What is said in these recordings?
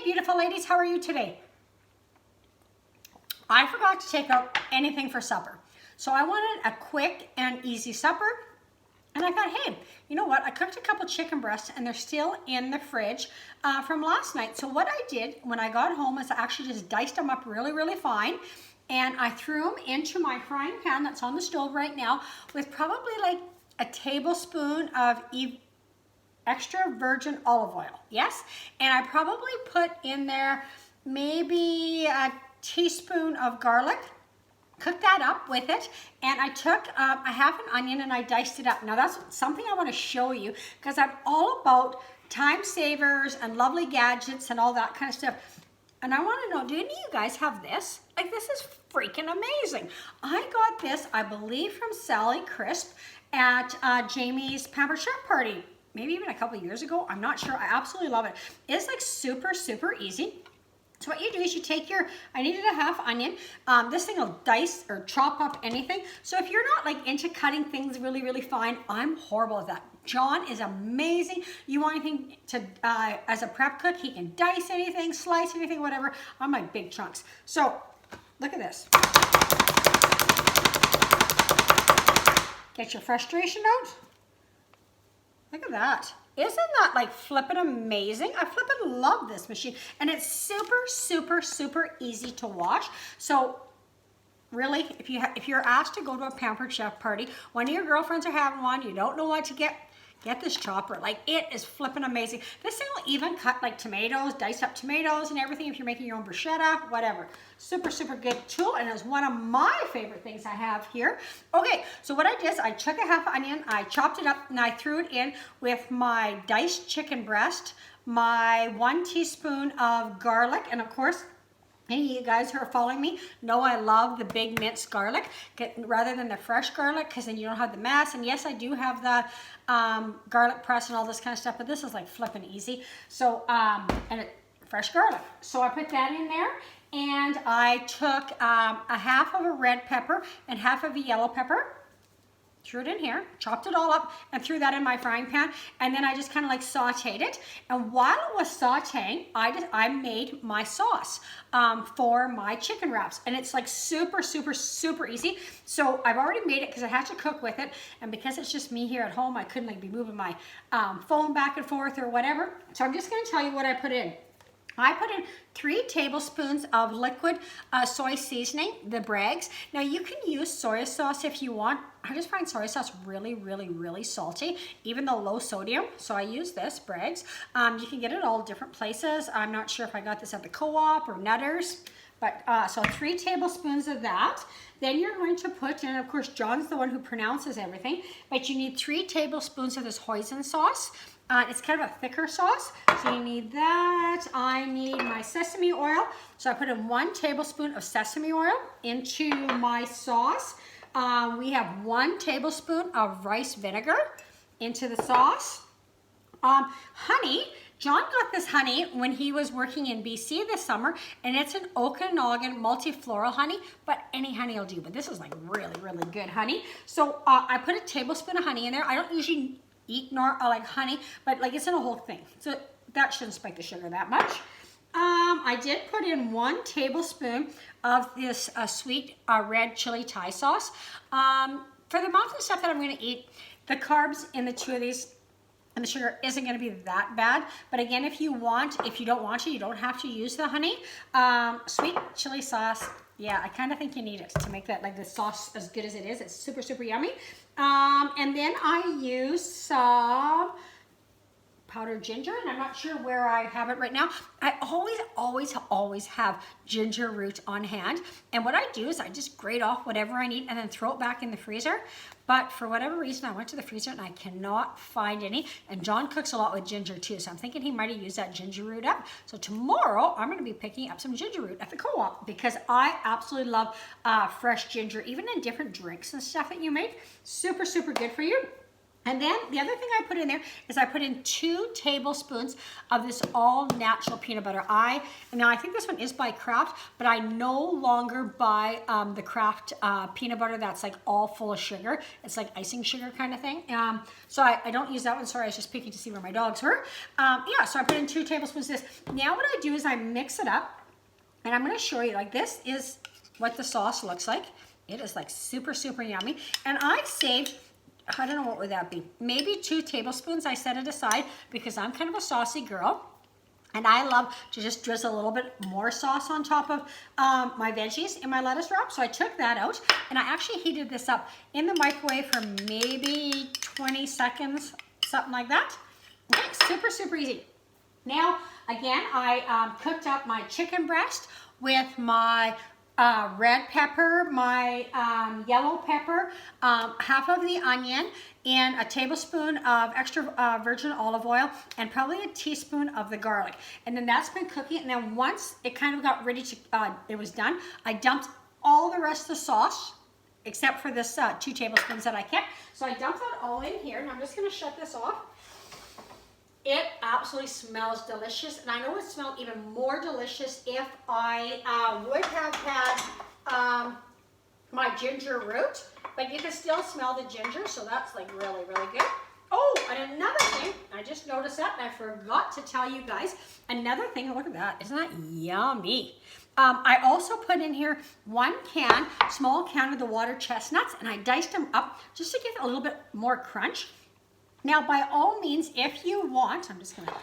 beautiful ladies, how are you today? I forgot to take out anything for supper. So I wanted a quick and easy supper. And I thought, hey, you know what? I cooked a couple chicken breasts and they're still in the fridge from last night. So what I did when I got home is I actually just diced them up really, really fine. And I threw them into my frying pan that's on the stove right now with probably like a tablespoon of extra virgin olive oil. Yes. And I probably put in there maybe a teaspoon of garlic. Cook that up with it, and I took a half an onion and I diced it up. Now that's something I want to show you because I'm all about time savers and lovely gadgets and all that kind of stuff. And I want to know, do any of you guys have this? Like, this is freaking amazing. I got this, I believe, from Sally Crisp at Jamie's Pampered Chef Party, maybe even a couple of years ago. I'm not sure. I absolutely love it. It's like super, super easy. So what you do is you take your, I needed a half onion. This thing will dice or chop up anything. So if you're not like into cutting things really, really fine, I'm horrible at that. John is amazing. You want anything to, as a prep cook, he can dice anything, slice anything, whatever. I'm like big chunks. So look at this. Get your frustration out. Look at that. Isn't that like flippin' amazing? I flippin' love this machine. And it's super, super, super easy to wash. So really, if you're asked to go to a Pampered Chef party, one of your girlfriends are having one, you don't know what to get this chopper. Like, it is flippin' amazing. This thing will even cut like tomatoes, dice up tomatoes and everything if you're making your own bruschetta, whatever. Super, super good tool, and it's one of my favorite things I have here. Okay, so what I did is I took a half onion, I chopped it up, and I threw it in with my diced chicken breast, my 1 teaspoon of garlic, and of course, any of you guys who are following me know I love the big minced garlic rather than the fresh garlic, because then you don't have the mess. And yes, I do have the garlic press and all this kind of stuff, but this is like flipping easy. So, fresh garlic. So I put that in there, and I took a half of a red pepper and half of a yellow pepper. Threw it in here, chopped it all up, and threw that in my frying pan. And then I just kind of like sauteed it. And while it was sauteing, I made my sauce for my chicken wraps. And it's like super, super, super easy. So I've already made it because I had to cook with it. And because it's just me here at home, I couldn't like be moving my phone back and forth or whatever. So I'm just going to tell you what I put in. I put in 3 tablespoons of liquid soy seasoning, the Bragg's. Now you can use soy sauce if you want. I just find soy sauce really, really, really salty, even though low sodium. So I use this, Bragg's. You can get it all different places. I'm not sure if I got this at the Co-op or Nutters, but so 3 tablespoons of that. Then you're going to put in, of course, John's the one who pronounces everything, but you need 3 tablespoons of this hoisin sauce. It's kind of a thicker sauce, so you need that. I need my sesame oil. So I put in 1 tablespoon of sesame oil into my sauce. We have 1 tablespoon of rice vinegar into the sauce. Honey, John got this honey when he was working in BC this summer, and it's an Okanagan multifloral honey, but any honey will do. But this is like really, really good honey. So I put a tablespoon of honey in there. I don't usually eat like honey, but like it's in a whole thing. So that shouldn't spike the sugar that much. I did put in 1 tablespoon of this sweet red chili Thai sauce. For the amount of stuff that I'm going to eat, the carbs in the 2 of these and the sugar isn't going to be that bad. But again, if you don't want to, you don't have to use the honey. Sweet chili sauce. Yeah, I kind of think you need it to make that, like the sauce as good as it is. It's super, super yummy. And then I use some powdered ginger, and I'm not sure where I have it right now. I always have ginger root on hand. And what I do is I just grate off whatever I need and then throw it back in the freezer. But for whatever reason, I went to the freezer and I cannot find any. And John cooks a lot with ginger too, so I'm thinking he might have used that ginger root up. So tomorrow, I'm gonna be picking up some ginger root at the Co-op because I absolutely love fresh ginger, even in different drinks and stuff that you make. Super, super good for you. And then the other thing I put in there is I put in 2 tablespoons of this all natural peanut butter. Now I think this one is by Kraft, but I no longer buy the Kraft peanut butter that's like all full of sugar. It's like icing sugar kind of thing. So I don't use that one. Sorry, I was just peeking to see where my dogs were. Yeah, so I put in 2 tablespoons of this. Now what I do is I mix it up, and I'm going to show you, like, this is what the sauce looks like. It is like super, super yummy. And I saved, I don't know, what would that be? Maybe 2 tablespoons. I set it aside because I'm kind of a saucy girl. And I love to just drizzle a little bit more sauce on top of my veggies in my lettuce wrap. So I took that out and I actually heated this up in the microwave for maybe 20 seconds, something like that. Okay, super, super easy. Now, again, I cooked up my chicken breast with my red pepper, my yellow pepper, half of the onion, and a tablespoon of extra virgin olive oil, and probably a teaspoon of the garlic. And then that's been cooking. And then once it kind of got ready to, it was done, I dumped all the rest of the sauce, except for this 2 tablespoons that I kept. So I dumped that all in here, and I'm just gonna shut this off. It absolutely smells delicious, and I know it smelled even more delicious if I would have had my ginger root, but you can still smell the ginger, so that's like really, really good. Oh, and another thing, I just noticed that, and I forgot to tell you guys, another thing, look at that, isn't that yummy? I also put in here 1 small can of the water chestnuts, and I diced them up just to give it a little bit more crunch. Now, by all means, if you want, I'm just gonna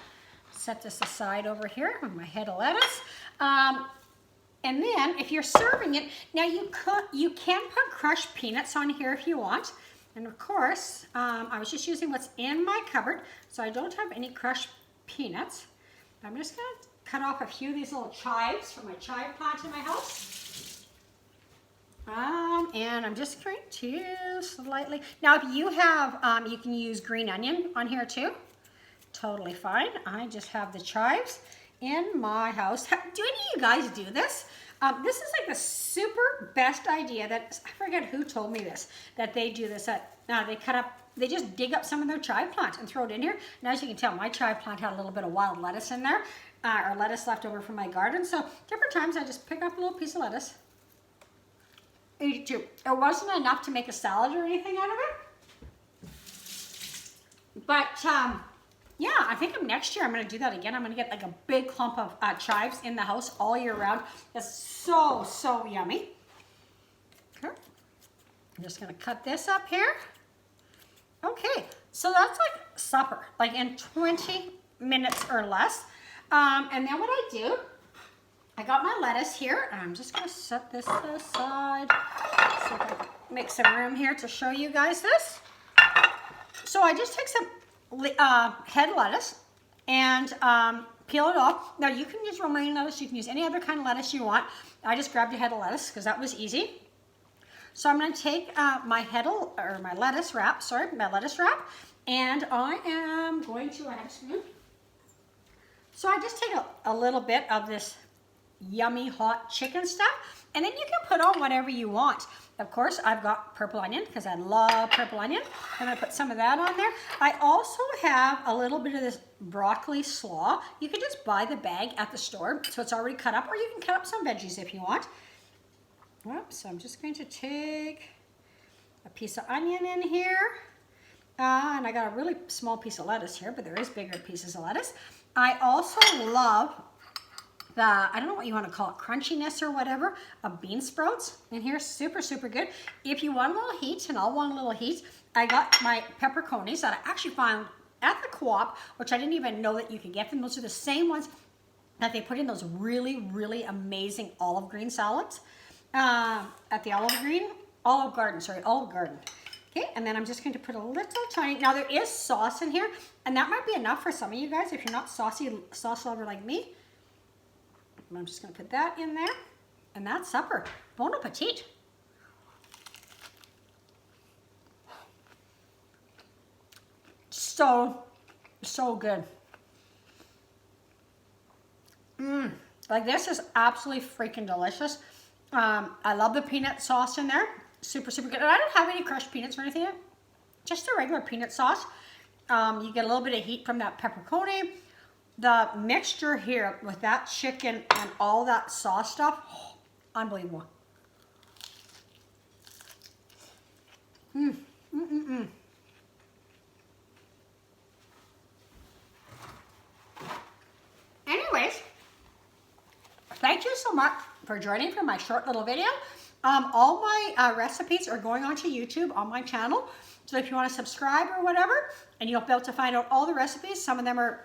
set this aside over here with my head of lettuce. And then if you're serving it, now you can put crushed peanuts on here if you want. And of course, I was just using what's in my cupboard, so I don't have any crushed peanuts. I'm just gonna cut off a few of these little chives from my chive plant in my house. And I'm just going to slightly, now if you have, you can use green onion on here too. Totally fine. I just have the chives in my house. Do any of you guys do this? This is like the super best idea that, I forget who told me this, that they do this. They just dig up some of their chive plant and throw it in here. And as you can tell, my chive plant had a little bit of wild lettuce in there, or lettuce left over from my garden. So different times I just pick up a little piece of lettuce. Eat it too. It wasn't enough to make a salad or anything out of it. But yeah, I think next year I'm going to do that again. I'm going to get like a big clump of chives in the house all year round. It's so, so yummy. Okay. I'm just going to cut this up here. Okay, so that's like supper, like in 20 minutes or less. And then what I do, I got my lettuce here, and I'm just going to set this aside so I can make some room here to show you guys this. So I just take some head lettuce and peel it off. Now you can use romaine lettuce, you can use any other kind of lettuce you want. I just grabbed a head of lettuce because that was easy. So I'm going to take my lettuce wrap, and I am going to, I have a spoon. So I just take a little bit of this yummy hot chicken stuff, and then you can put on whatever you want. Of course, I've got purple onion because I love purple onion. I'm going to put some of that on there. I also have a little bit of this broccoli slaw. You can just buy the bag at the store, so it's already cut up, or you can cut up some veggies if you want. Whoops, so I'm just going to take a piece of onion in here. And I got a really small piece of lettuce here, but there is bigger pieces of lettuce. I also love the, I don't know what you want to call it, crunchiness or whatever, of bean sprouts in here. Super, super good. If you want a little heat, and I'll want a little heat, I got my pepperconis that I actually found at the Co-op, which I didn't even know that you could get them. Those are the same ones that they put in those really, really amazing olive green salads at the Olive Garden. Okay, and then I'm just going to put a little tiny, now there is sauce in here, and that might be enough for some of you guys if you're not sauce lover like me. I'm just going to put that in there, and that's supper. Bon appetit. So, so good. Like, this is absolutely freaking delicious. I love the peanut sauce in there. Super, super good. And I don't have any crushed peanuts or anything. just a regular peanut sauce. You get a little bit of heat from that pepperoni. The mixture here with that chicken and all that sauce stuff, oh, unbelievable. Anyways, thank you so much for joining for my short little video. All my recipes are going onto YouTube on my channel. So if you want to subscribe or whatever, and you'll be able to find out all the recipes. Some of them are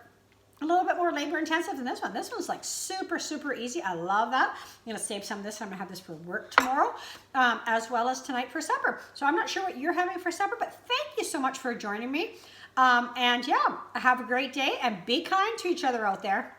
a little bit more labor intensive than this one. This one's like super, super easy. I love that. I'm going to save some of this. I'm going to have this for work tomorrow, as well as tonight for supper. So I'm not sure what you're having for supper, but thank you so much for joining me. And yeah, have a great day and be kind to each other out there.